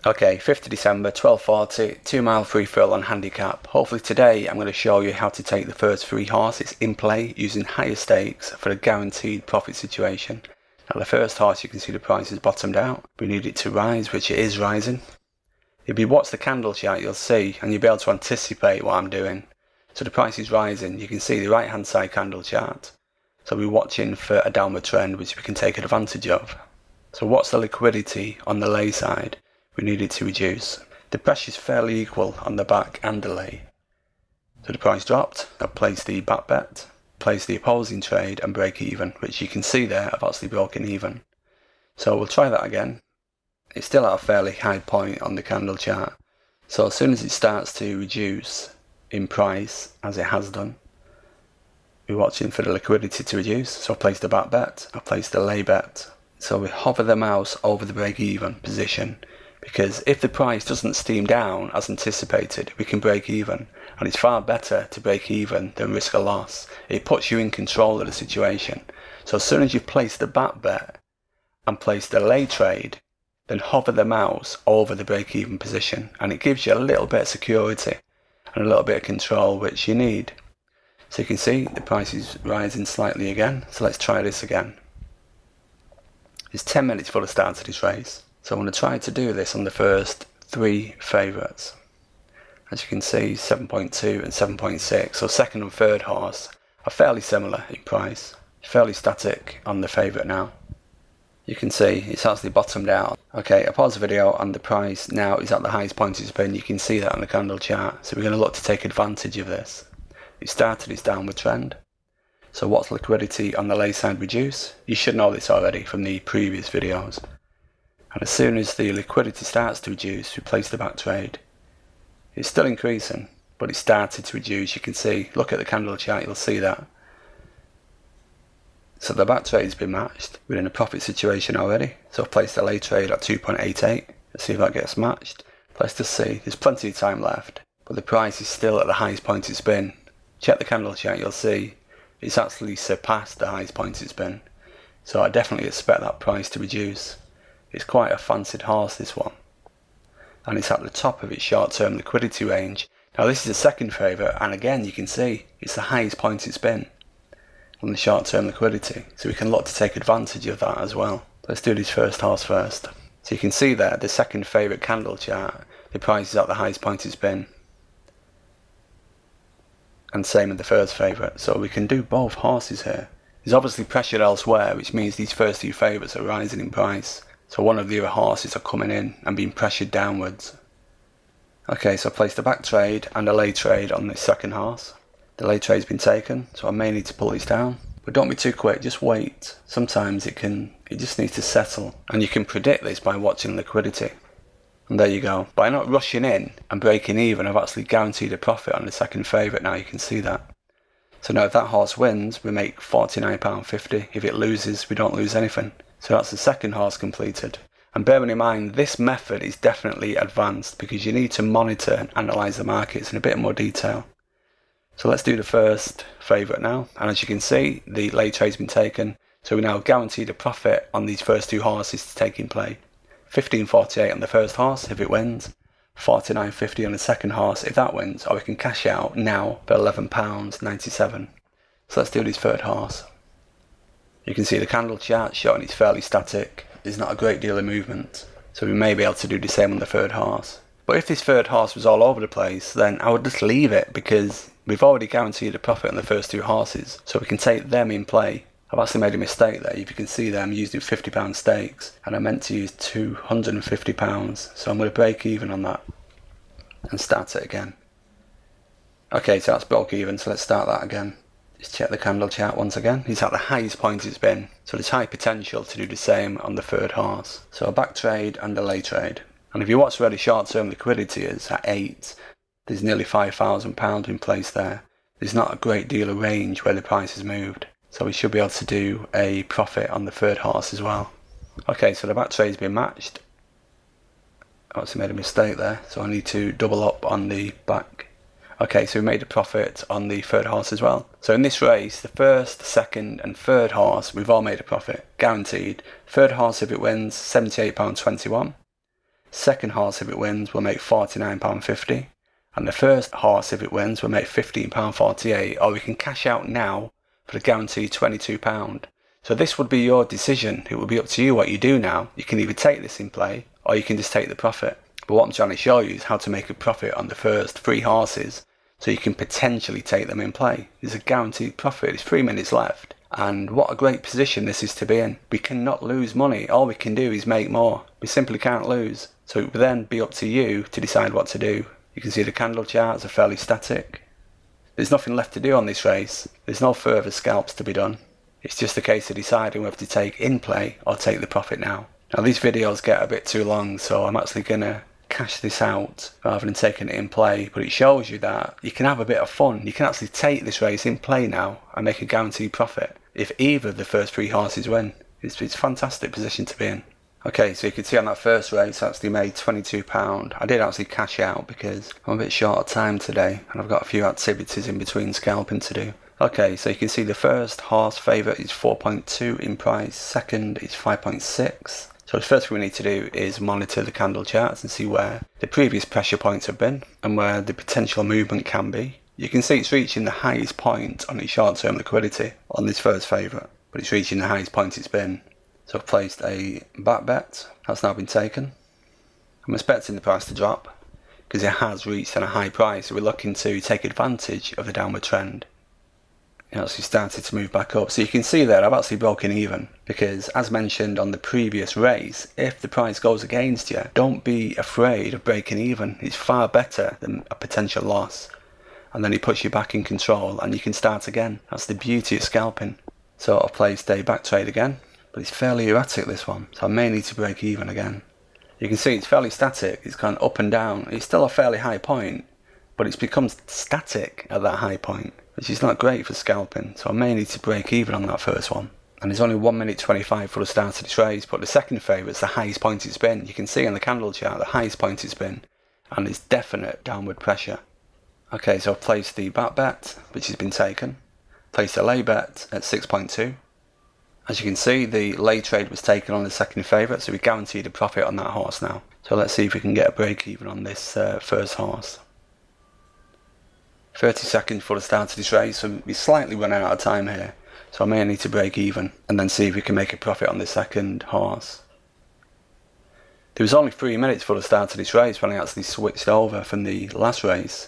Okay, 5th of December, 12:40, 2 mile free fill on handicap. Hopefully today I'm going to show you how to take the first 3 horses in play using higher stakes for a guaranteed profit situation. Now the first horse, you can see the price has bottomed out. We need it to rise, which it is rising. If you watch the candle chart, you'll see, and you'll be able to anticipate what I'm doing. So the price is rising. You can see the right hand side candle chart. So we're watching for a downward trend which we can take advantage of. So what's the liquidity on the lay side? We need it to reduce. The pressure is fairly equal on the back and the lay. So the price dropped. I've placed the back bet, placed the opposing trade and break even, which you can see there I've actually broken even. So we'll try that again. It's still at a fairly high point on the candle chart. So as soon as it starts to reduce in price, as it has done, we're watching for the liquidity to reduce. So I've placed the back bet, I've placed the lay bet. So we hover the mouse over the break even position, because if the price doesn't steam down as anticipated, we can break even, and it's far better to break even than risk a loss. It puts you in control of the situation. So as soon as you've placed the back bet and placed the lay trade, then hover the mouse over the break even position, and it gives you a little bit of security and a little bit of control which you need. So you can see the price is rising slightly again. So let's try this again. It's 10 minutes for the start of this race. So I'm going to try to do this on the first 3 favourites. As you can see, 7.2 and 7.6. So second and third horse are fairly similar in price. Fairly static on the favourite now. You can see it's actually bottomed out. Okay, I pause the video and the price now is at the highest point it's been. You can see that on the candle chart. So we're going to look to take advantage of this. It started its downward trend. So what's liquidity on the lay side reduce? You should know this already from the previous videos. And as soon as the liquidity starts to reduce, we place the back trade. It's still increasing, but it started to reduce. You can see, look at the candle chart, you'll see that. So the back trade's been matched. We're in a profit situation already. So I've placed the lay trade at 2.88. Let's see if that gets matched. Let's just see, there's plenty of time left, but the price is still at the highest point it's been. Check the candle chart, you'll see it's actually surpassed the highest point it's been. So I definitely expect that price to reduce. It's quite a fancied horse, this one, and it's at the top of its short-term liquidity range. Now this is the second favourite, and again you can see it's the highest point it's been on the short-term liquidity, so we can look to take advantage of that as well. Let's do this first horse first. So you can see there, the second favourite candle chart, the price is at the highest point it's been, and same in the first favourite, so we can do both horses here. There's obviously pressure elsewhere, which means these first 2 favourites are rising in price. So one of the other horses are coming in and being pressured downwards. Okay, so I placed a back trade and a lay trade on this second horse. The lay trade's been taken, so I may need to pull this down. But don't be too quick, just wait. Sometimes it just needs to settle. And you can predict this by watching liquidity. And there you go. By not rushing in and breaking even, I've actually guaranteed a profit on the second favourite now, you can see that. So now if that horse wins, we make £49.50. If it loses, we don't lose anything. So that's the second horse completed. And bearing in mind, this method is definitely advanced because you need to monitor and analyse the markets in a bit more detail. So let's do the first favourite now. And as you can see, the lay trade's been taken. So we're now guaranteed a profit on these first 2 horses to take in play. £15.48 on the first horse if it wins. £49.50 on the second horse if that wins. Or we can cash out now for £11.97. So let's do this third horse. You can see the candle chart showing it's fairly static. There's not a great deal of movement. So we may be able to do the same on the third horse. But if this third horse was all over the place, then I would just leave it because we've already guaranteed a profit on the first 2 horses. So we can take them in play. I've actually made a mistake there. If you can see there, I'm using £50 stakes. And I meant to use £250. So I'm going to break even on that. And start it again. Okay, so that's broke even. So let's start that again. Just check the candle chart once again. It's at the highest point it's been. So there's high potential to do the same on the third horse. So a back trade and a lay trade. And if you watch where the short-term liquidity is at 8, there's nearly £5,000 in place there. There's not a great deal of range where the price has moved. So we should be able to do a profit on the third horse as well. Okay, so the back trade's been matched. I actually made a mistake there. So I need to double up on the back. Okay, so we made a profit on the third horse as well. So in this race, the first, second and third horse, we've all made a profit, guaranteed. Third horse, if it wins, £78.21. Second horse, if it wins, will make £49.50. And the first horse, if it wins, will make £15.48. Or we can cash out now for the guaranteed £22. So this would be your decision. It will be up to you what you do now. You can either take this in play, or you can just take the profit. But what I'm trying to show you is how to make a profit on the first 3 horses, so you can potentially take them in play. There's a guaranteed profit. There's 3 minutes left. And what a great position this is to be in. We cannot lose money. All we can do is make more. We simply can't lose. So it will then be up to you to decide what to do. You can see the candle charts are fairly static. There's nothing left to do on this race. There's no further scalps to be done. It's just a case of deciding whether to take in play or take the profit now. Now these videos get a bit too long, so I'm actually going to cash this out rather than taking it in play, but it shows you that you can have a bit of fun. You can actually take this race in play now and make a guaranteed profit if either of the first 3 horses win. It's a fantastic position to be in. Okay, so you can see on that first race I actually made £22. I did actually cash out because I'm a bit short of time today and I've got a few activities in between scalping to do. Okay, so you can see the first horse favourite is 4.2 in price, second is 5.6. So the first thing we need to do is monitor the candle charts and see where the previous pressure points have been and where the potential movement can be. You can see it's reaching the highest point on its short-term liquidity on this first favourite, but it's reaching the highest point it's been. So I've placed a back bet. That's now been taken. I'm expecting the price to drop because it has reached a high price, so we're looking to take advantage of the downward trend. It actually started to move back up. So you can see there I've actually broken even because, as mentioned on the previous race, if the price goes against you, don't be afraid of breaking even. It's far better than a potential loss. And then it puts you back in control and you can start again. That's the beauty of scalping. So I've placed a back trade again, but it's fairly erratic, this one, so I may need to break even again. You can see it's fairly static. It's gone up and down. It's still a fairly high point, but it's become static at that high point, which is not great for scalping, so I may need to break even on that first one. And there's only 1 minute 25 for the start of this race, but the second favourite's the highest point it's been. You can see on the candle chart the highest point it's been, and it's definite downward pressure. Okay, so I've placed the back bet, which has been taken. Placed a lay bet at 6.2. As you can see, the lay trade was taken on the second favourite, so we guaranteed a profit on that horse now. So let's see if we can get a break even on this first horse. 30 seconds for the start of this race, so we slightly run out of time here. So I may need to break even and then see if we can make a profit on the second horse. There was only 3 minutes for the start of this race when I actually switched over from the last race.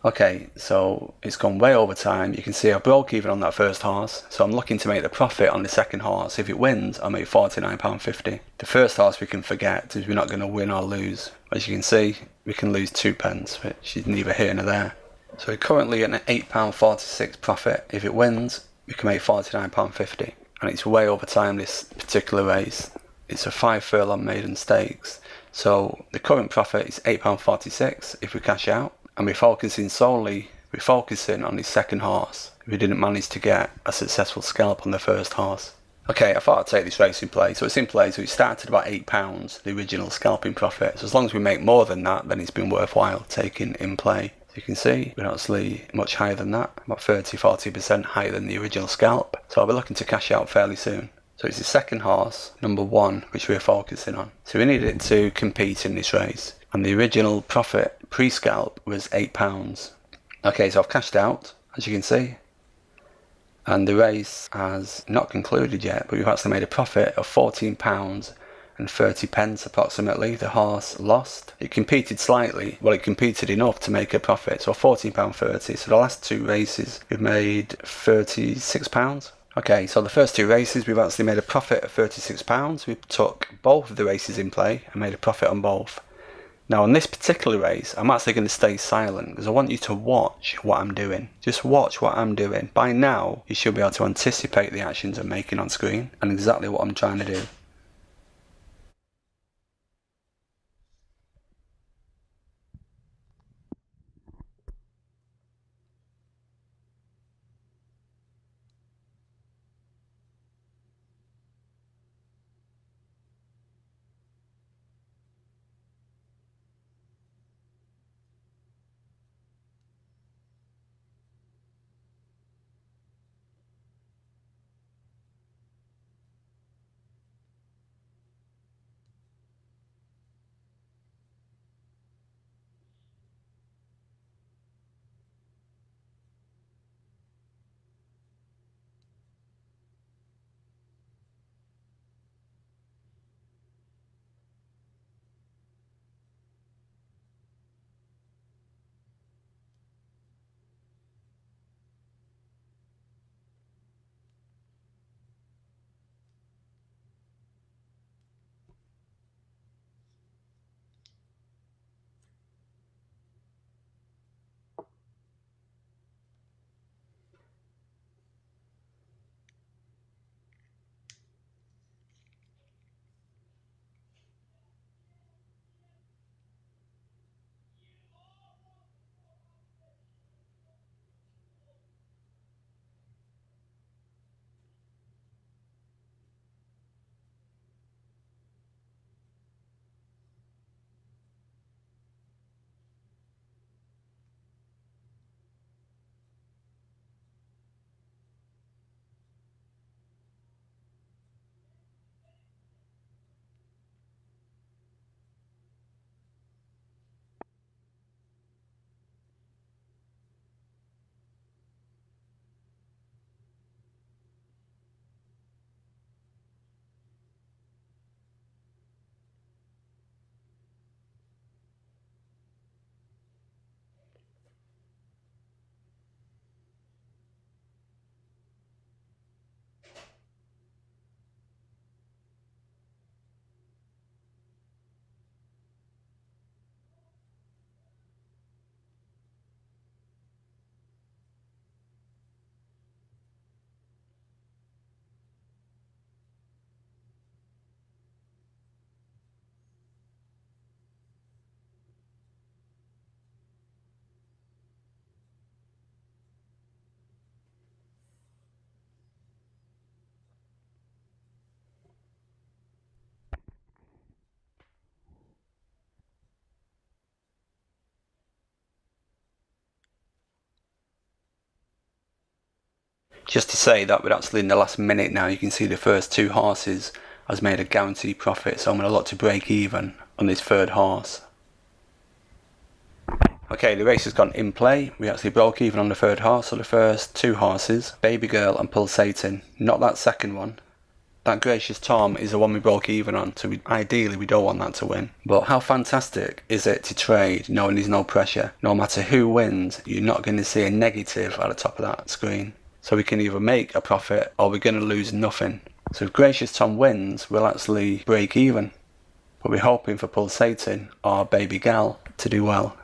Okay, so it's gone way over time. You can see I broke even on that first horse, so I'm looking to make the profit on the second horse. If it wins, I'll make £49.50. The first horse we can forget, as we're not going to win or lose. As you can see, we can lose 2p, which is neither here nor there. So we're currently at an £8.46 profit. If it wins, we can make £49.50. And it's way over time, this particular race. It's a 5 furlong maiden stakes. So the current profit is £8.46 if we cash out. And we're focusing on the second horse. We didn't manage to get a successful scalp on the first horse. Okay, I thought I'd take this race in play. So it's in play, so it started about £8, the original scalping profit. So as long as we make more than that, then it's been worthwhile taking in play. So you can see we're actually much higher than that, about 30-40% higher than the original scalp. So I'll be looking to cash out fairly soon. So it's the second horse, number 1, which we're focusing on. So we needed it to compete in this race. And the original profit pre-scalp was £8. Okay, so I've cashed out, as you can see. And the race has not concluded yet, but we've actually made a profit of £14.30 approximately. The horse lost. It competed slightly, well, it competed enough to make a profit, so £14.30. So the last 2 races, we've made £36. Okay, so the first 2 races, we've actually made a profit of £36. We took both of the races in play and made a profit on both. Now on this particular race, I'm actually going to stay silent because I want you to watch what I'm doing. Just watch what I'm doing. By now, you should be able to anticipate the actions I'm making on screen and exactly what I'm trying to do. Just to say that we're actually in the last minute now, you can see the first 2 horses has made a guaranteed profit, so I'm going to look to break even on this 3rd horse. Okay, the race has gone in play. We actually broke even on the 3rd horse, so the first 2 horses, Baby Girl and Pulsating, not that second one. That Gracious Tom is the one we broke even on, so ideally we don't want that to win. But how fantastic is it to trade knowing there's no pressure? No matter who wins, you're not going to see a negative at the top of that screen. So we can either make a profit or we're going to lose nothing. So if Gracious Tom wins, we'll actually break even. But we're hoping for Pulsating or Baby Gal to do well.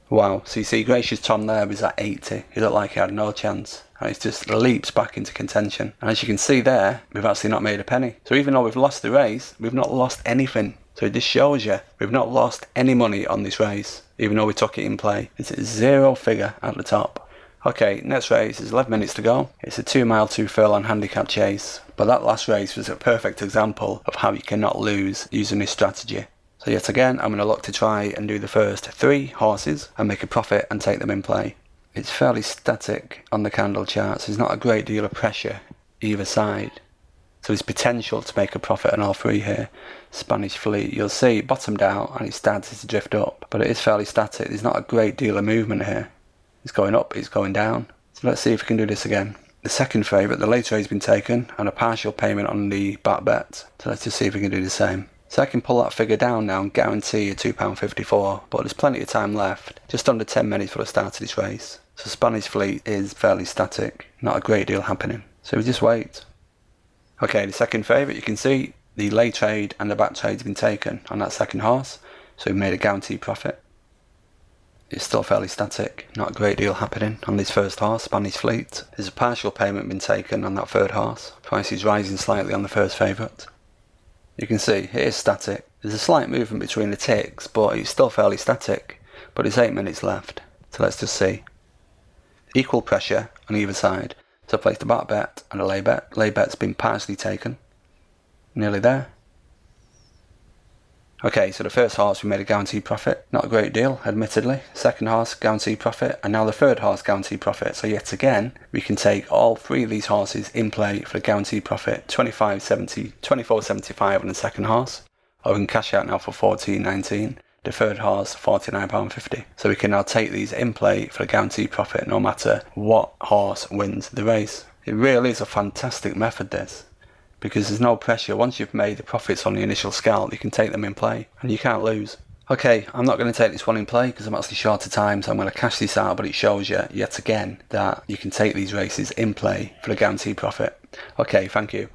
Wow, so you see Gracious Tom there was at 80. He looked like he had no chance. And it just leaps back into contention. And as you can see there, we've actually not made a penny. So even though we've lost the race, we've not lost anything. So it just shows you, we've not lost any money on this race, even though we took it in play. It's a 0 figure at the top. Okay, next race is 11 minutes to go. It's a 2 mile 2 furlong handicap chase. But that last race was a perfect example of how you cannot lose using this strategy. So yet again, I'm going to look to try and do the first 3 horses and make a profit and take them in play. It's fairly static on the candle charts. There's not a great deal of pressure either side. So there's potential to make a profit on all 3 here. Spanish Fleet, you'll see it bottomed out and it started to drift up. But it is fairly static. There's not a great deal of movement here. It's going up, it's going down. So let's see if we can do this again. The second favourite, the late rate's been taken and a partial payment on the back bet. So let's just see if we can do the same. So I can pull that figure down now and guarantee a £2.54, but there's plenty of time left, just under 10 minutes for the start of this race. So Spanish Fleet is fairly static, not a great deal happening. So we just wait. Okay, the second favourite, you can see the lay trade and the back trade's been taken on that second horse, so we've made a guaranteed profit. It's still fairly static, not a great deal happening on this first horse, Spanish Fleet. There's a partial payment been taken on that 3rd horse. Price is rising slightly on the first favourite. You can see it is static. There's a slight movement between the ticks, but it's still fairly static. But there's 8 minutes left, so let's just see. Equal pressure on either side. So I placed a back bet and a lay bet. Lay bet's been partially taken. Nearly there. Okay, so the first horse we made a guaranteed profit. Not a great deal, admittedly. Second horse, guaranteed profit. And now the 3rd horse, guaranteed profit. So yet again, we can take all 3 of these horses in play for a guaranteed profit. 24.75 on the second horse. Or we can cash out now for 14.19. The 3rd horse, £49.50. So we can now take these in play for a guaranteed profit no matter what horse wins the race. It really is a fantastic method, this. Because there's no pressure. Once you've made the profits on the initial scalp, you can take them in play and you can't lose. Okay, I'm not going to take this one in play because I'm actually short of time, so I'm going to cash this out, but it shows you yet again that you can take these races in play for a guaranteed profit. Okay, thank you.